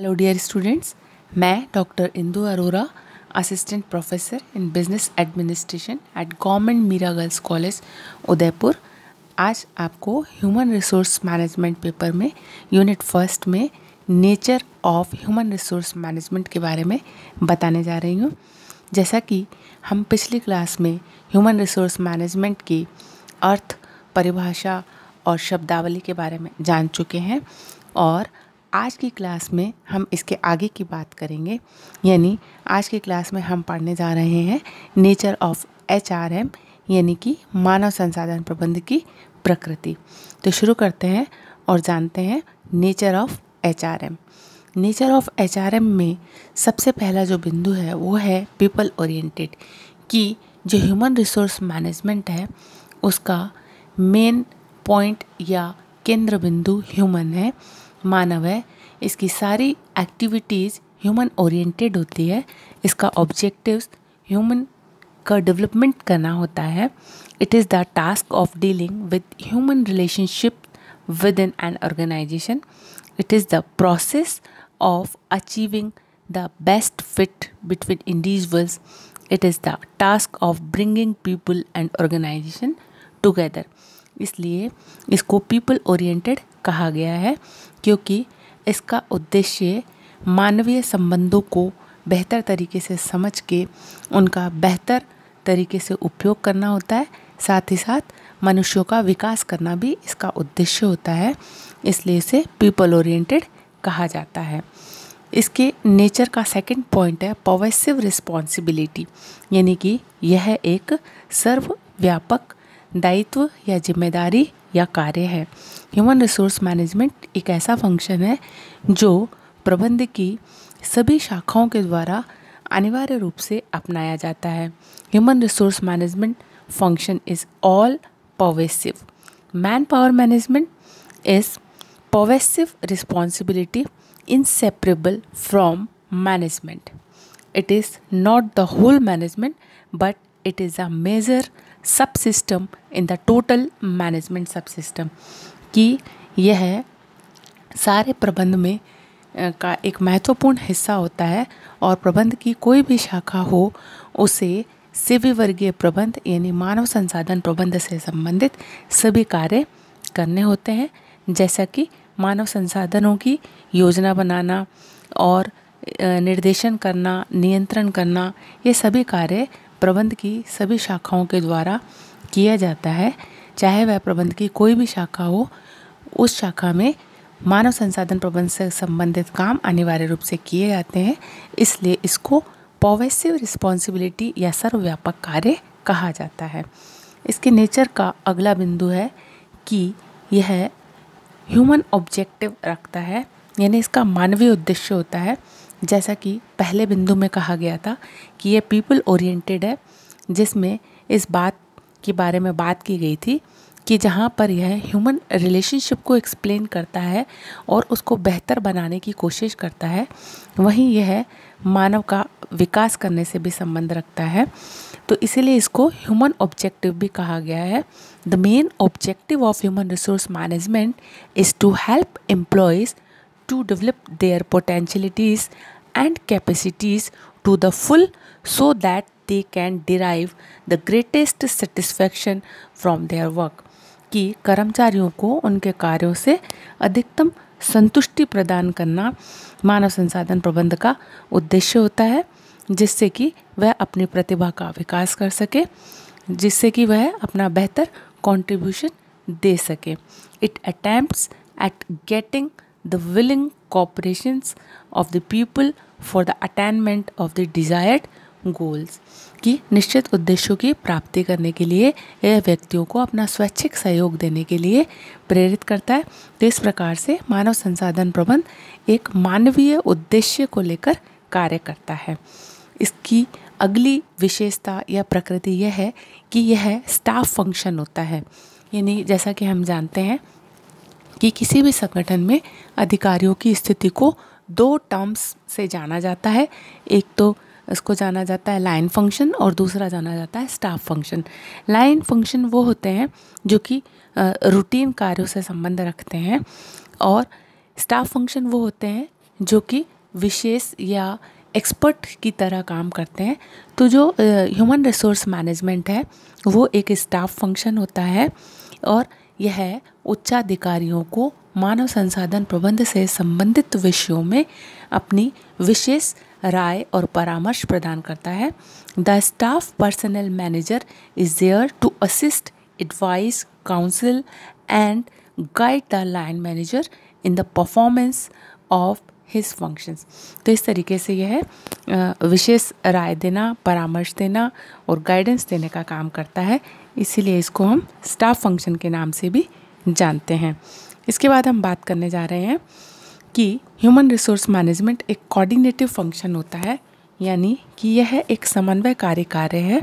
Hello dear students, मैं doctor Indu Arora, assistant professor in business administration at government Meera girls college Udaipur. आज आपको human resource management paper में unit first में nature of human resource management के बारे में बताने जा रही हूँ। जैसा कि हम पिछली क्लास में ह्यूमन रिसोर्स मैनेजमेंट की अर्थ, परिभाषा और शब्दावली के बारे में जान चुके हैं, और आज की क्लास में हम इसके आगे की बात करेंगे। यानी आज की क्लास में हम पढ़ने जा रहे हैं नेचर ऑफ HRM, यानी कि मानव संसाधन प्रबंध की प्रकृति। तो शुरू करते हैं और जानते हैं nature of HRM। Nature of HRM में सबसे पहला जो बिंदु है वो है पीपल ओरिएंटेड, कि जो ह्यूमन रिसोर्स मैनेजमेंट है उसका मेन पॉइंट या केंद्र बिंदु ह्यूमन है, मानव है। इसकी सारी एक्टिविटीज़ ह्यूमन ओरिएंटेड होती है। इसका ऑब्जेक्टिव्स ह्यूमन का डेवलपमेंट करना होता है। It is the task of dealing with human relationship within an organisation. It is the process of achieving the best fit between individuals. It is the task of bringing people and organisation together. इसलिए इसको people oriented कहा गया है, क्योंकि इसका उद्देश्य मानवीय संबंधों को बेहतर तरीके से समझ के उनका बेहतर तरीके से उपयोग करना होता है। साथ ही साथ मनुष्यों का विकास करना भी इसका उद्देश्य होता है, इसलिए इसे पीपल ओरिएंटेड कहा जाता है। इसके नेचर का सेकंड पॉइंट है पर्वेसिव रिस्पॉन्सिबिलिटी, यानी कि यह एक सर्वव्यापक दायित्व या जिम्मेदारी या कार्य है। ह्यूमन रिसोर्स मैनेजमेंट एक ऐसा फंक्शन है जो प्रबंध की सभी शाखाओं के द्वारा अनिवार्य रूप से अपनाया जाता है। Human resource management function is all pervasive. Manpower management is pervasive responsibility inseparable from management. It is not the whole management, but it is a major subsystem in the total management subsystem, कि यह सारे प्रबंध में का एक महत्वपूर्ण हिस्सा होता है, और प्रबंध की कोई भी शाखा हो उसे सेवी वर्गीय प्रबंध यानी मानव संसाधन प्रबंध से संबंधित सभी कार्य करने होते हैं, जैसा कि मानव संसाधनों की योजना बनाना और निर्देशन करना, नियंत्रण करना, ये सभी कार्य प्रबंध की सभी शाखाओं के द्वारा किया जाता है। चाहे वह प्रबंध की कोई भी शाखा हो, उस शाखा में मानव संसाधन प्रबंध से संबंधित काम अनिवार्य रूप से किए जाते हैं, इसलिए इसको पर्वेसिव रिस्पॉन्सिबिलिटी या सर्वव्यापक कार्य कहा जाता है। इसके नेचर का अगला बिंदु है कि यह ह्यूमन ऑब्जेक्टिव रखता है, यानी इसका मानवीय उद्देश्य होता है। जैसा कि पहले बिंदु में कहा गया था कि यह पीपल ओरिएंटेड है, जिसमें इस बात के बारे में बात की गई थी कि जहाँ पर यह ह्यूमन रिलेशनशिप को एक्सप्लेन करता है और उसको बेहतर बनाने की कोशिश करता है, वहीं यह मानव का विकास करने से भी संबंध रखता है। तो इसीलिए इसको ह्यूमन ऑब्जेक्टिव भी कहा गया है। The main objective of human resource management is to help employees to develop their potentialities and capacities to the full, so that they can derive the greatest satisfaction from their work, कि कर्मचारियों को उनके कार्यों से अधिकतम संतुष्टि प्रदान करना मानव संसाधन प्रबंध का उद्देश्य होता है, जिससे कि वह अपनी प्रतिभा का विकास कर सके, जिससे कि वह अपना बेहतर कंट्रीब्यूशन दे सके। It attempts at getting the willing cooperations of the people for the attainment of the desired goals, कि निश्चित उद्देश्यों की प्राप्ति करने के लिए यह व्यक्तियों को अपना स्वैच्छिक सहयोग देने के लिए प्रेरित करता है। तो इस प्रकार से मानव संसाधन प्रबंध एक मानवीय उद्देश्य को लेकर कार्य करता है। इसकी अगली विशेषता या प्रकृति यह है कि यह स्टाफ फंक्शन होता है। यानी जैसा कि हम जानते हैं कि किसी भी संगठन में अधिकारियों की स्थिति को दो टर्म्स से जाना जाता है। एक तो इसको जाना जाता है लाइन फंक्शन और दूसरा जाना जाता है स्टाफ फंक्शन। लाइन फंक्शन वो होते हैं जो कि रूटीन कार्यों से संबंध रखते हैं, और स्टाफ फंक्शन वो होते हैं जो कि विशेष या एक्सपर्ट की तरह काम करते हैं। तो जो ह्यूमन रिसोर्स मैनेजमेंट है वो एक स्टाफ फंक्शन होता है और यह उच्चाधिकारियों को मानव संसाधन प्रबंध से संबंधित विषयों में अपनी विशेष राय और परामर्श प्रदान करता है। The staff personnel manager is there to assist, advice, counsel and guide the line manager in the performance of his functions. तो इस तरीके से यह विशेष राय देना, परामर्श देना और गाइडेंस देने का काम करता है, इसीलिए इसको हम स्टाफ फंक्शन के नाम से भी जानते हैं। इसके बाद हम बात करने जा रहे हैं कि ह्यूमन रिसोर्स मैनेजमेंट एक कोऑर्डिनेटिव फंक्शन होता है, यानी कि यह एक समन्वयकारी कार्य है।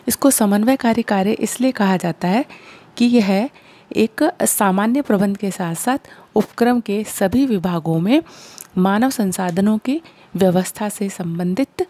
इसको समन्वयकारी कार्य इसलिए कहा जाता है कि यह एक सामान्य प्रबंध के साथ साथ उपक्रम के सभी विभागों में मानव संसाधनों की व्यवस्था से संबंधित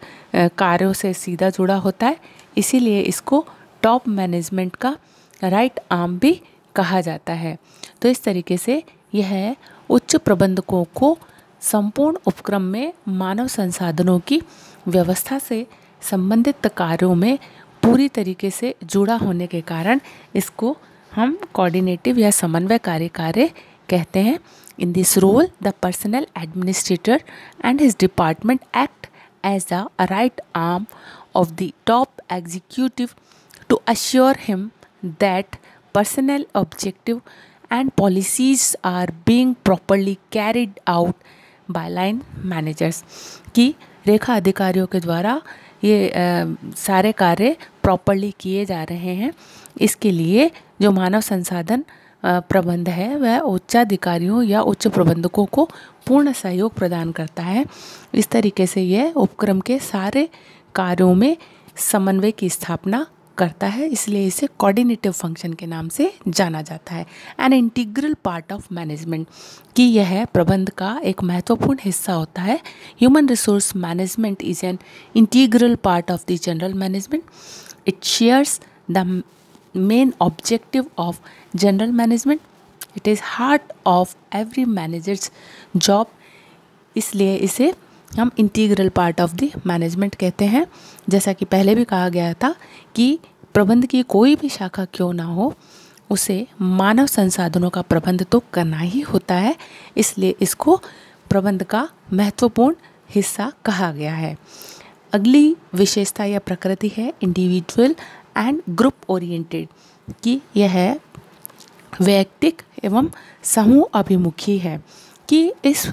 कार्यों से सीधा जुड़ा होता है। इसीलिए इसको टॉप मैनेजमेंट का राइट आर्म भी कहा जाता है। तो इस तरीके से यह उच्च प्रबंधकों को संपूर्ण उपक्रम में मानव संसाधनों की व्यवस्था से संबंधित कार्यों में पूरी तरीके से जुड़ा होने के कारण इसको हम कोऑर्डिनेटिव या समन्वयकारी कार्य कहते हैं। In this role the personnel administrator and his department act as the right arm of the top executive to assure him that personnel objective and policies are being properly carried out by line managers। कि रेखा अधिकारियों के द्वारा ये सारे कार्य properly किए जा रहे हैं। इसके लिए जो मानव संसाधन प्रबंध है वह उच्चाधिकारियों या उच्च प्रबंधकों को पूर्ण सहयोग प्रदान करता है। इस तरीके से यह उपक्रम के सारे कार्यों में समन्वय की स्थापना करता है, इसलिए इसे कोऑर्डिनेटिव फंक्शन के नाम से जाना जाता है। An integral part of management, कि यह प्रबंध का एक महत्वपूर्ण हिस्सा होता है। Human resource management is an integral part of the general management. It shares the main objective of general management. It is heart of every managers job, इसलिए इसे हम integral part of the management कहते हैं। जैसा कि पहले भी कहा गया था कि प्रबंध की कोई भी शाखा क्यों ना हो, उसे मानव संसाधनों का प्रबंध तो करना ही होता है, इसलिए इसको प्रबंध का महत्वपूर्ण हिस्सा कहा गया है। अगली विशेषता या प्रकृति है इंडिविजुअल एंड ग्रुप ओरिएंटेड, कि यह वैयक्तिक एवं समूह अभिमुखी है। कि इस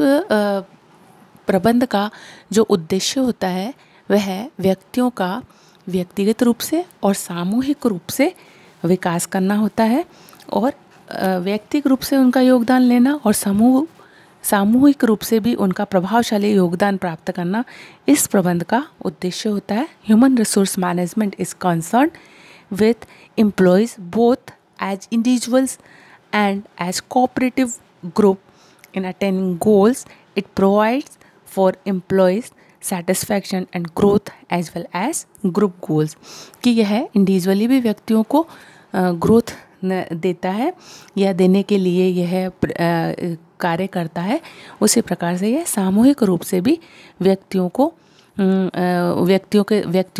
प्रबंध का जो उद्देश्य होता है वह व्यक्तियों का व्यक्तिगत रूप से और सामूहिक रूप से विकास करना होता है, और व्यक्तिगत रूप से उनका योगदान लेना और सामूहिक रूप से भी उनका प्रभावशाली योगदान प्राप्त करना इस प्रबंध का उद्देश्य होता है। Human resource management is concern with employees both as individuals and as cooperative group in attaining goals. It provides for employees satisfaction and growth as well as group goals, कि यह इंडिविजुअली भी व्यक्तियों को ग्रोथ देता है या देने के लिए यह कार्य करता है, उसी प्रकार से यह सामूहिक रूप से भी व्यक्तियों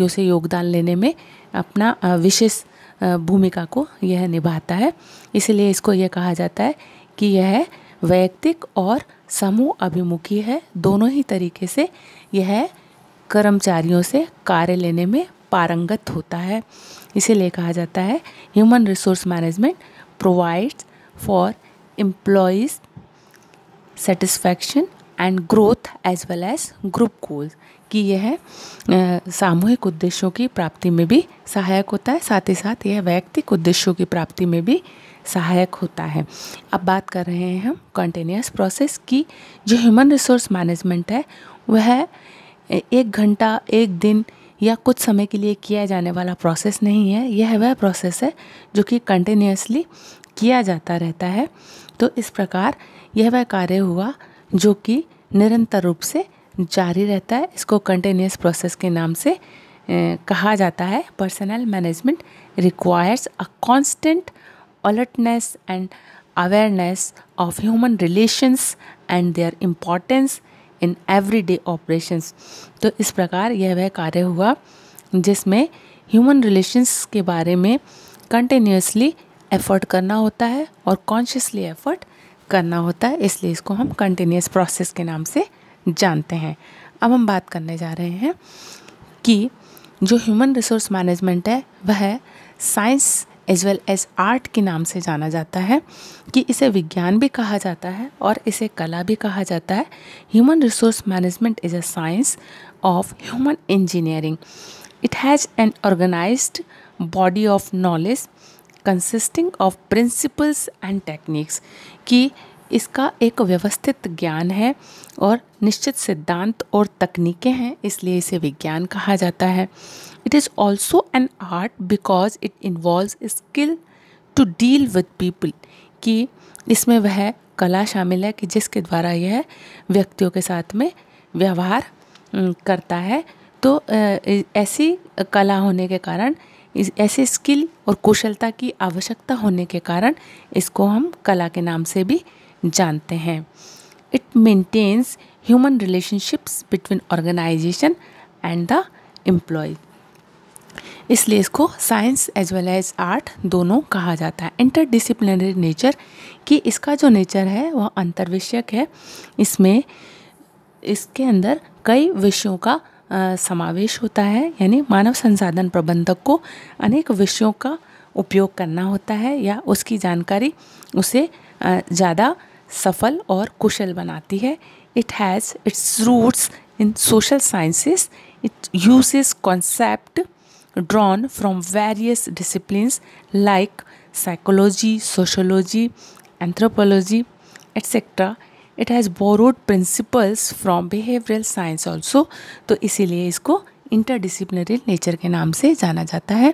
से योगदान लेने में अपना विशेष भूमिका को यह निभाता है। इसलिए इसको यह कहा जाता है कि यह वैयक्तिक और समूह अभिमुखी है। दोनों ही तरीके से यह कर्मचारियों से कार्य लेने में पारंगत होता है, इसीलिए कहा जाता है human resource management provides for employees satisfaction and growth as well as group goals, कि यह सामूहिक उद्देश्यों की प्राप्ति में भी सहायक होता है, साथ ही साथ यह वैयक्तिक उद्देश्यों की प्राप्ति में भी सहायक होता है। अब बात कर रहे हैं हम कंटिन्यूअस प्रोसेस की। जो ह्यूमन रिसोर्स मैनेजमेंट है वह 1 घंटा, 1 दिन या कुछ समय के लिए किया जाने वाला प्रोसेस नहीं है। यह वह प्रोसेस है जो कि कंटिन्यूअसली किया जाता रहता है। तो इस प्रकार यह वह कार्य हुआ जो कि निरंतर रूप से जारी रहता है। इसको कंटिन्यूअस प्रोसेस के नाम से कहा जाता है। Personal management requires a constant alertness and awareness of human relations and their importance in everyday operations. तो इस प्रकार यह वह कार्य हुआ जिसमें ह्यूमन रिलेशंस के बारे में कंटिन्यूसली एफर्ट करना होता है और कॉन्शियसली एफर्ट करना होता है, इसलिए इसको हम कंटिन्यूस प्रोसेस के नाम से जानते हैं। अब हम बात करने जा रहे हैं कि जो ह्यूमन रिसोर्स मैनेजमेंट है वह science as well as art के नाम से जाना जाता है, कि इसे विज्ञान भी कहा जाता है और इसे कला भी कहा जाता है। Human resource management is a science of human engineering. It has an organised body of knowledge consisting of principles and techniques, कि इसका एक व्यवस्थित ज्ञान है और निश्चित सिद्धांत और तकनीकें हैं, इसलिए इसे विज्ञान कहा जाता है। It is also an art because it involves skill to deal with people, कि इसमें वह कला शामिल है कि जिसके द्वारा यह व्यक्तियों के साथ में व्यवहार करता है। तो ऐसी कला होने के कारण, ऐसे स्किल और कुशलता की आवश्यकता होने के कारण इसको हम कला के नाम से भी जानते हैं। It maintains human relationships between organisation and the employee, इसलिए इसको science as well as art दोनों कहा जाता है। इंटरडिसिप्लिनरी नेचर, कि इसका जो नेचर है वह अंतर्विषयक है, इसमें इसके अंदर कई विषयों का समावेश होता है, यानी मानव संसाधन प्रबंधक को अनेक विषयों का उपयोग करना होता है या उसकी जानकारी उसे ज़्यादा सफल और कुशल बनाती है। It has its roots in social sciences. It uses concept drawn from various disciplines like psychology, sociology, anthropology, etc. It has borrowed principles from behavioral science also. तो इसीलिए इसको इंटरडिसिप्लिनरी नेचर के नाम से जाना जाता है,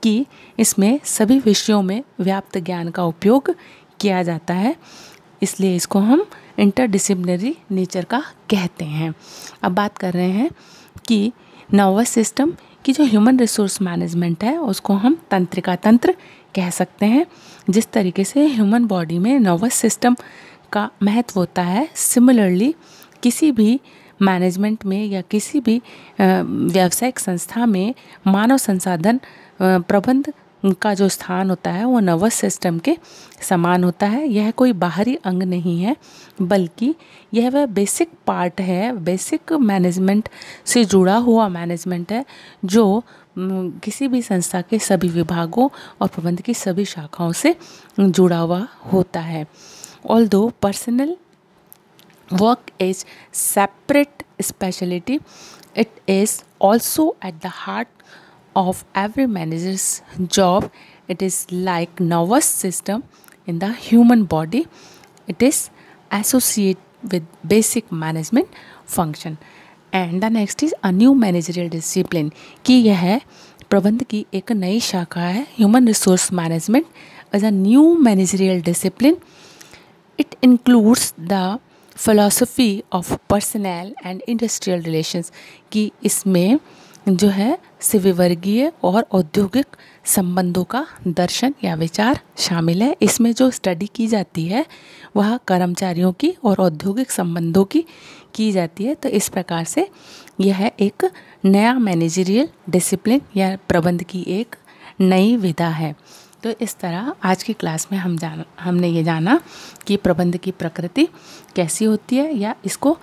कि इसमें सभी विषयों में व्याप्त ज्ञान का उपयोग किया जाता है, इसलिए इसको हम इंटरडिसिप्लिनरी नेचर का कहते हैं। अब बात कर रहे हैं कि नर्वस सिस्टम की जो ह्यूमन रिसोर्स मैनेजमेंट है उसको हम तंत्रिका तंत्र कह सकते हैं। जिस तरीके से ह्यूमन बॉडी में नर्वस सिस्टम का महत्व होता है, सिमिलरली किसी भी मैनेजमेंट में या किसी भी व्यावसायिक संस्था में मानव संसाधन प्रबंध का जो स्थान होता है वो नर्वस सिस्टम के समान होता है। यह कोई बाहरी अंग नहीं है, बल्कि यह वह बेसिक पार्ट है, बेसिक मैनेजमेंट से जुड़ा हुआ मैनेजमेंट है जो किसी भी संस्था के सभी विभागों और प्रबंध की सभी शाखाओं से जुड़ा हुआ होता है। Although personal work is separate speciality, it is also at the heart of every manager's job. It is like nervous system in the human body. It is associated with basic management function. And the next is a new managerial discipline, कि यह प्रबंध की एक नई शाखा है। Human resource management is a new managerial discipline. It includes the philosophy of personnel and industrial relations, कि इसमें जो है विवर्गीय और औद्योगिक संबंधों का दर्शन या विचार शामिल है। इसमें जो स्टडी की जाती है वह कर्मचारियों की और औद्योगिक संबंधों की जाती है। तो इस प्रकार से यह एक नया मैनेजरियल डिसिप्लिन या प्रबंध की एक नई विधा है। तो इस तरह आज की क्लास में हमने ये जाना कि प्रबंध की प्रकृति कैसी होती है, या इसको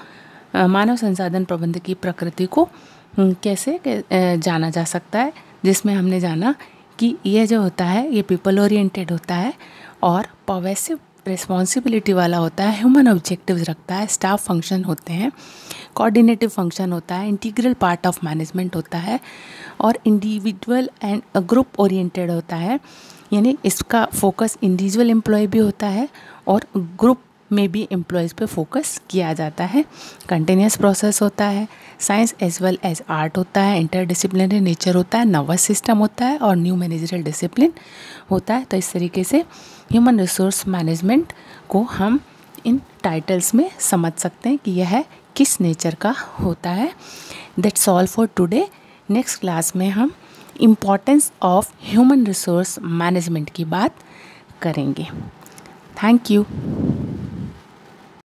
मानव संसाधन प्रबंध की प्रकृति को कैसे जाना जा सकता है, जिसमें हमने जाना कि यह जो होता है ये पीपल ओरिएंटेड होता है और पर्वेसिव रिस्पॉन्सिबिलिटी वाला होता है, ह्यूमन ऑब्जेक्टिव्स रखता है, स्टाफ फंक्शन होते हैं, कोऑर्डिनेटिव फंक्शन होता है, इंटीग्रल पार्ट ऑफ मैनेजमेंट होता है और इंडिविजुअल एंड ग्रुप ओरिएंटेड होता है। यानी इसका फोकस इंडिविजुअल एम्प्लॉय भी होता है और ग्रुप में भी एम्प्लॉयज़ पे फोकस किया जाता है। कंटिन्यूस प्रोसेस होता है, science as well as art होता है, इंटरडिसिप्लिनरी नेचर होता है, नर्वस सिस्टम होता है और न्यू मैनेजरियल डिसिप्लिन होता है। तो इस तरीके से ह्यूमन रिसोर्स मैनेजमेंट को हम इन टाइटल्स में समझ सकते हैं कि यह किस नेचर का होता है। That's all for today. Next class में हम importance of human resource management की बात करेंगे। Thank you.